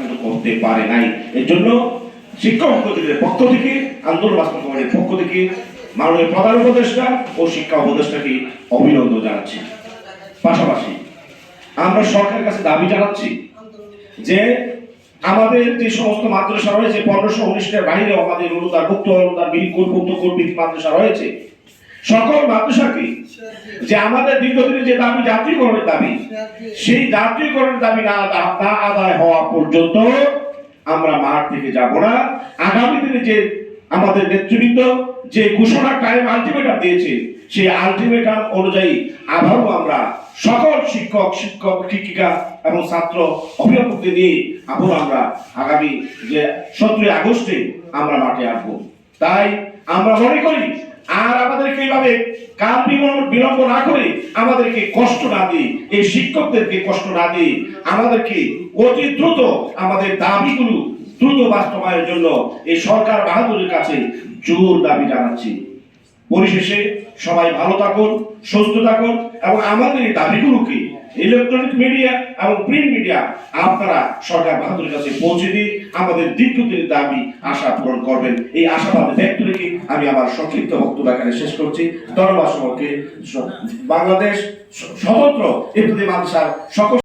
কিন্তু করতে পারে নাই। এর জন্য শিক্ষক ঐক্যজোটের পক্ষ থেকে, আন্দোলন বাস্তবায়ন কমিটির পক্ষ থেকে মাননীয় প্রধান উপদেষ্টা ও শিক্ষা উপদেষ্টাকে অভিনন্দন জানাচ্ছি। পাশাপাশি আমরা সরকারের কাছে দাবি জানাচ্ছি যে আমাদের যে সমস্ত মাদ্রাসা রয়েছে 1519টার বাইরে আমাদের অনুদান মুক্ত অনুদান বিহীন মাদ্রাসা রয়েছে, সকল মাদ্রাসাকে যে আমাদের দীর্ঘদিনের যে দাবি জাতীয়করণের দাবি, সেই জাতীয়করণের দাবি না আদায় হওয়া পর্যন্ত আমরা মাঠ থেকে যাব না। আগামী দিনে যে আমাদের নেতৃবৃন্দ যে ঘোষণা টাইম আলটিমেটাম দিয়েছে, সেই আলটিমেটাম অনুযায়ী আবারও আমরা সকল শিক্ষক শিক্ষিকা এবং ছাত্র অভিভাবকদের নিয়ে আবারও আমরা আগামী যে 17 আগস্টে আমরা মাঠে আসবো। তাই আমরা মনে করি আর আমাদেরকে এইভাবে কাল বিলম্ব না করে, আমাদেরকে কষ্ট না দিয়ে, এই শিক্ষকদেরকে কষ্ট না দিয়ে আমাদেরকে অতি দ্রুত আমাদের দাবিগুলো দ্রুত বাস্তবায়নের জন্য এই সরকার বাহাদুরের কাছে জোর দাবি জানাচ্ছি। পরিশেষে সবাই ভালো থাকুন, সুস্থ থাকুন এবং আমাদের এই দাবিগুলোকে ইলেকট্রনিক মিডিয়া এবং প্রিন্ট মিডিয়া আপনারা সরকার বাহাদুরের কাছে পৌঁছে দিয়ে আমাদের দীর্ঘদিনের দাবি আশা পূরণ করবেন, এই আশাবাদ ব্যক্ত রেখে আমি আমার সংক্ষিপ্ত বক্তব্য এখানে শেষ করছি। ধন্যবাদ সবাইকে। বাংলাদেশ স্বতন্ত্র ইবতদায়ী মাদ্রাসার সকল